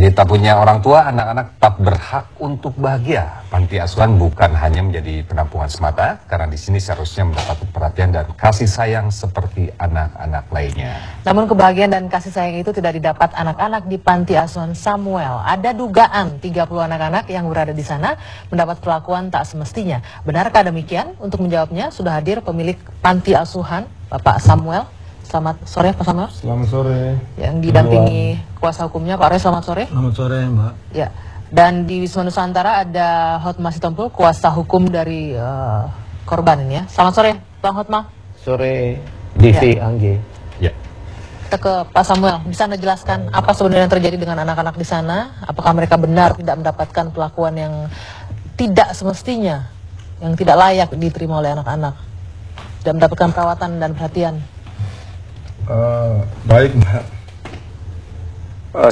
Jadi tak punya orang tua, anak-anak tetap berhak untuk bahagia. Panti asuhan bukan hanya menjadi penampungan semata, karena di sini seharusnya mendapat perhatian dan kasih sayang seperti anak-anak lainnya. Namun kebahagiaan dan kasih sayang itu tidak didapat anak-anak di Panti Asuhan Samuel. Ada dugaan 30 anak-anak yang berada di sana mendapat perlakuan tak semestinya. Benarkah demikian? Untuk menjawabnya sudah hadir pemilik Panti Asuhan, Bapak Samuel. Selamat sore Pak Samuel. Selamat sore. Yang didampingi kuasa hukumnya Pak Roy, selamat sore. Selamat sore Mbak. Ya. Dan di Wisma Nusantara ada Hotma Sitompul, kuasa hukum dari korban ini ya. Selamat sore Bang Hotma. Sore Divi Ya. Anggi. Ya. Kita ke Pak Samuel, bisa Anda jelaskan apa sebenarnya yang terjadi dengan anak-anak di sana? Apakah mereka benar tidak mendapatkan perlakuan yang tidak semestinya, yang tidak layak diterima oleh anak-anak, tidak mendapatkan perawatan dan perhatian? Baik Mbak.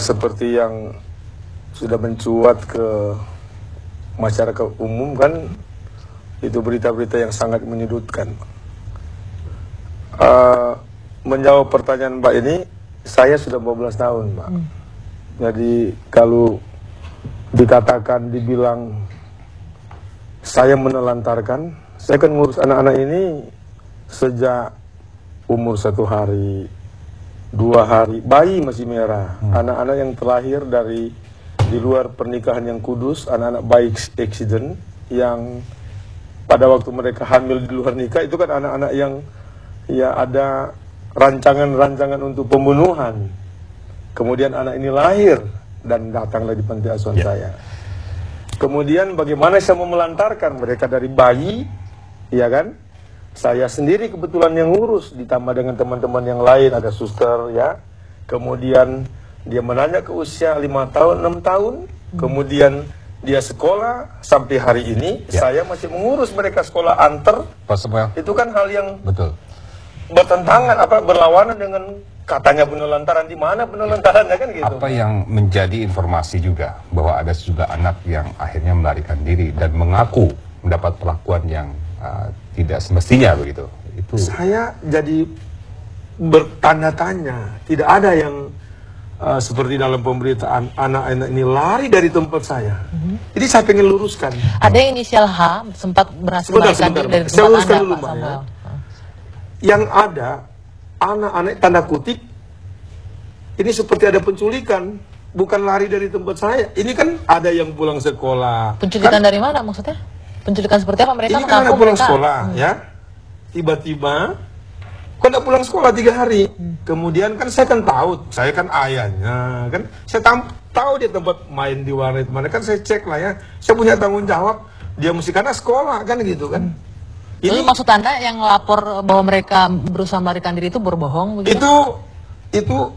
Seperti yang sudah mencuat ke masyarakat umum kan, itu berita-berita yang sangat menyudutkan. Menjawab pertanyaan Mbak ini, saya sudah 12 tahun Mbak. Jadi kalau dikatakan, dibilang saya menelantarkan, saya kan ngurus anak-anak ini sejak umur 1 hari, 2 hari, bayi masih merah. Anak-anak yang terlahir dari di luar pernikahan yang kudus, anak-anak bayi accident, yang pada waktu mereka hamil di luar nikah, itu kan anak-anak yang ya ada rancangan-rancangan untuk pembunuhan. Kemudian anak ini lahir dan datanglah di panti asuhan saya. Kemudian bagaimana saya mau melantarkan mereka dari bayi, ya kan? Saya sendiri kebetulan yang ngurus, ditambah dengan teman-teman yang lain, ada suster ya. Kemudian dia menanya ke usia 5 tahun, 6 tahun. Kemudian dia sekolah sampai hari ini, saya masih mengurus mereka sekolah antar. Pak Samuel. Itu kan hal yang Betul. bertentangan, berlawanan dengan katanya penelantaran. Di mana penelantarannya kan gitu. Apa yang menjadi informasi juga bahwa ada sejumlah anak yang akhirnya melarikan diri dan mengaku mendapat perlakuan yang tidak semestinya begitu. Itu saya jadi bertanya-tanya, tidak ada yang seperti dalam pemberitaan anak-anak ini lari dari tempat saya. Jadi saya pengen luruskan. Ada yang inisial H sempat berhasil melarikan diri dari Saya tempat luruskan Anda, dulu Pak Mbak ya. Samuel. Yang ada anak-anak tanda kutip ini seperti ada penculikan, bukan lari dari tempat saya. Ini kan ada yang pulang sekolah. Penculikan Kan dari mana maksudnya? Penculikan seperti apa? Mereka ini kan ada mengaku pulang mereka sekolah ya. Tiba-tiba kok tidak pulang sekolah 3 hari. Kemudian kan saya kan tahu, saya kan ayahnya kan. Saya tahu dia tempat main di warnet mana, kan saya cek lah ya. Saya punya tanggung jawab. Dia mesti karena sekolah kan gitu kan. Ini maksud Anda yang lapor bahwa mereka berusaha melarikan diri itu berbohong begitu? Itu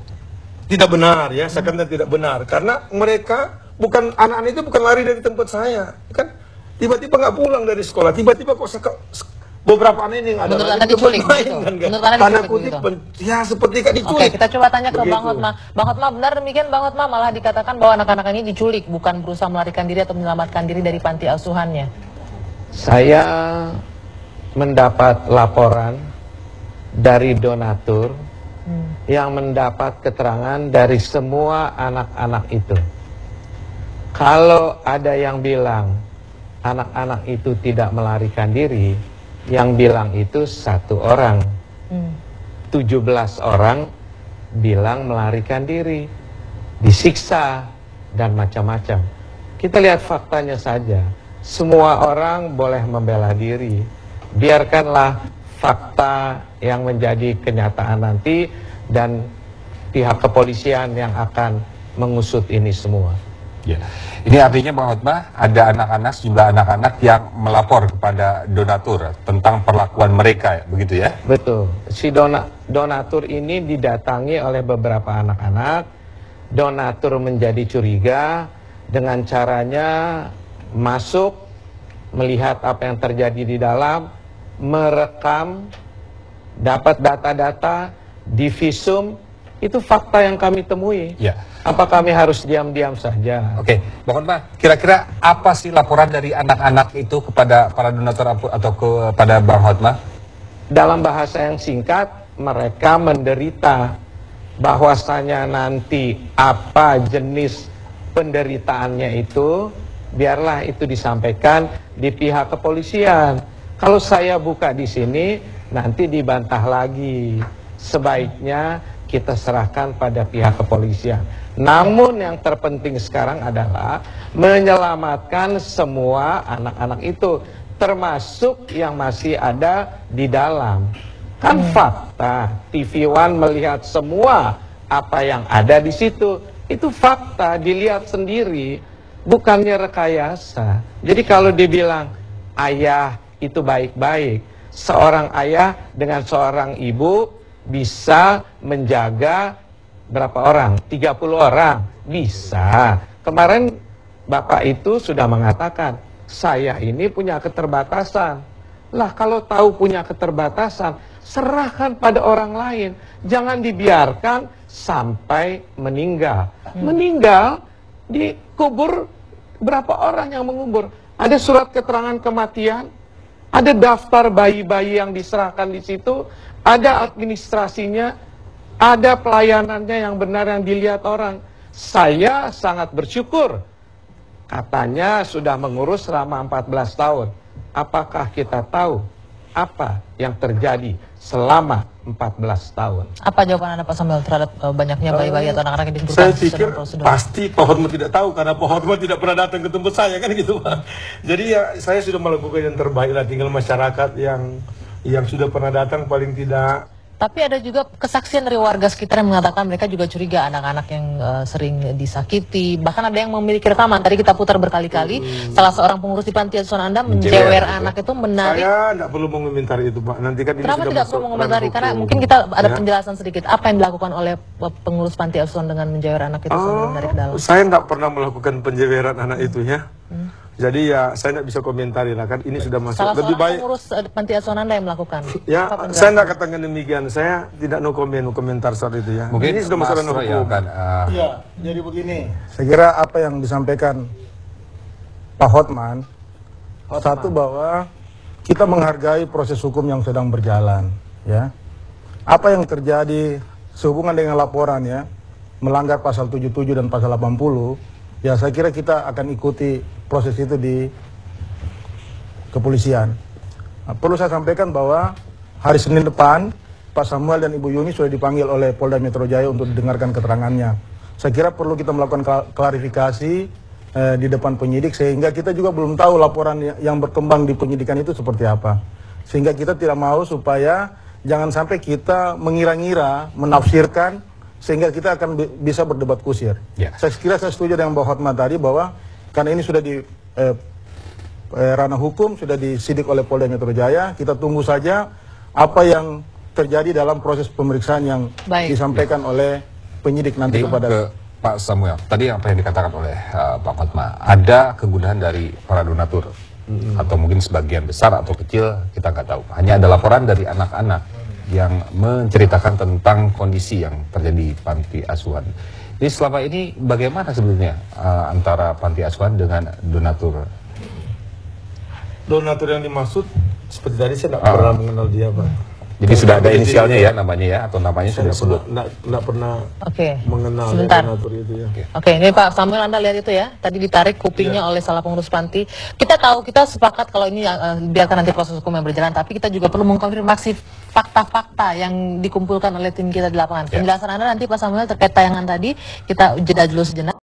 tidak benar ya, saya katakan tidak benar karena mereka bukan, anak-anak itu bukan lari dari tempat saya, kan tiba-tiba nggak pulang dari sekolah, tiba-tiba kok beberapa anak ini yang ada Menurut lagi Anda diculik tempat main, begitu? kan, Menurut Anda tanda diculik kutip begitu? ya seperti kayak diculik. Oke, kita coba tanya ke Begitu. Bang Hotma. Bang Hotma, benar demikian Bang Hotma? Malah dikatakan bahwa anak-anak ini diculik, bukan berusaha melarikan diri atau menyelamatkan diri dari panti asuhannya. Saya mendapat laporan dari donatur yang mendapat keterangan dari semua anak-anak itu. Kalau ada yang bilang anak-anak itu tidak melarikan diri, yang bilang itu 1 orang. 17 orang bilang melarikan diri, disiksa, dan macam-macam. Kita lihat faktanya saja. Semua orang boleh membela diri. Biarkanlah fakta yang menjadi kenyataan nanti dan pihak kepolisian yang akan mengusut ini semua. ya. Ini artinya Bang Hotma, ada anak-anak, sejumlah anak-anak yang melapor kepada donatur tentang perlakuan mereka, begitu ya? Betul. Si donatur ini didatangi oleh beberapa anak-anak. Donatur menjadi curiga dengan caranya masuk, melihat apa yang terjadi di dalam, merekam, dapat data-data, divisum. Itu fakta yang kami temui. Ya. Apa kami harus diam-diam saja? Oke, Bang Hotma, kira-kira apa sih laporan dari anak-anak itu kepada para donatur atau kepada Bang Hotma? Dalam bahasa yang singkat, mereka menderita bahwasanya nanti apa jenis penderitaannya itu, biarlah itu disampaikan di pihak kepolisian. Kalau saya buka di sini, nanti dibantah lagi. Sebaiknya kita serahkan pada pihak kepolisian. Namun yang terpenting sekarang adalah menyelamatkan semua anak-anak itu, termasuk yang masih ada di dalam. Kan fakta, TV One melihat semua apa yang ada di situ. Itu fakta, dilihat sendiri, bukannya rekayasa. Jadi kalau dibilang ayah itu baik-baik, seorang ayah dengan seorang ibu bisa menjaga berapa orang? 30 orang? Bisa. Kemarin Bapak itu sudah mengatakan, saya ini punya keterbatasan. Lah kalau tahu punya keterbatasan, serahkan pada orang lain. Jangan dibiarkan sampai meninggal. Meninggal, dikubur, berapa orang yang mengubur? Ada surat keterangan kematian, ada daftar bayi-bayi yang diserahkan di situ, ada administrasinya, ada pelayanannya yang benar yang dilihat orang. Saya sangat bersyukur. Katanya sudah mengurus selama 14 tahun. Apakah kita tahu apa yang terjadi selama 14 tahun? Apa jawaban Anda Pak Samuel terhadap banyaknya bayi-bayi atau anak-anak yang disebutkan Saya pikir dalam prosedur? pasti Pak Hotma tidak tahu karena Pak Hotma tidak pernah datang ke tempat saya kan gitu Pak. Jadi ya saya sudah melakukan yang terbaik lah, tinggal masyarakat yang sudah pernah datang paling tidak. Tapi ada juga kesaksian dari warga sekitar yang mengatakan mereka juga curiga anak-anak yang sering disakiti. Bahkan ada yang memiliki rekaman. Tadi kita putar berkali-kali. Salah seorang pengurus di panti asuhan Anda menjewer anak itu, menarik. Saya tidak perlu mengomentari itu Pak. Nanti kan ini Kenapa sudah tidak masuk perlu mengomentari? ranah Karena hukum. mungkin kita ada Ya. penjelasan sedikit. Apa yang dilakukan oleh pengurus panti asuhan dengan menjewer anak itu sambil menarik ke dalam? Saya tidak pernah melakukan penjeweran anak itu ya. Jadi ya saya tidak bisa komentari lah kan ini sudah masuk. Salah Lebih seorang baik pengurus panti asuhan Anda yang melakukan. ya Apa penjelasan? saya tidak katakan demikian. Saya tidak no komentar soal itu ya. Mungkin ini sudah masuk ranah Mas Roy hukum. akan Iya, jadi begini. Saya kira apa yang disampaikan Pak Hotman, satu bahwa kita menghargai proses hukum yang sedang berjalan, ya. Apa yang terjadi sehubungan dengan laporan ya, melanggar pasal 77 dan pasal 80, ya saya kira kita akan ikuti proses itu di kepolisian. Nah, perlu saya sampaikan bahwa hari Senin depan Pak Samuel dan Ibu Yuni sudah dipanggil oleh Polda Metro Jaya untuk didengarkan keterangannya. Saya kira perlu kita melakukan klarifikasi di depan penyidik sehingga kita juga belum tahu laporan yang berkembang di penyidikan itu seperti apa. Sehingga kita tidak mau supaya jangan sampai kita mengira-ngira, menafsirkan sehingga kita akan bisa berdebat kusir. Ya. Saya kira saya setuju dengan Mbak Hotma tadi bahwa karena ini sudah di ranah hukum, sudah disidik oleh Polda Metro Jaya, kita tunggu saja apa yang terjadi dalam proses pemeriksaan yang Baik. disampaikan oleh penyidik nanti Jadi kepada ke Pak Samuel, tadi apa yang dikatakan oleh Pak Fatma, ada kegundahan dari para donatur, atau mungkin sebagian besar atau kecil, kita nggak tahu. Hanya ada laporan dari anak-anak yang menceritakan tentang kondisi yang terjadi di panti asuhan. Jadi selama ini bagaimana sebetulnya antara panti asuhan dengan donatur? Donatur yang dimaksud seperti tadi saya tidak pernah mengenal dia Pak. Jadi sudah ada inisialnya ya namanya ya, atau namanya sudah disebut? Tidak pernah Oke. mengenal Sebentar. donatur itu ya. Oke, ini Pak Samuel, Anda lihat itu ya, tadi ditarik kupingnya oleh salah pengurus panti. Kita tahu, kita sepakat kalau ini biarkan nanti proses hukum yang berjalan, tapi kita juga perlu mengkonfirmasi fakta-fakta yang dikumpulkan oleh tim kita di lapangan. Penjelasan Anda nanti Pak Samuel terkait tayangan tadi, kita jeda dulu sejenak.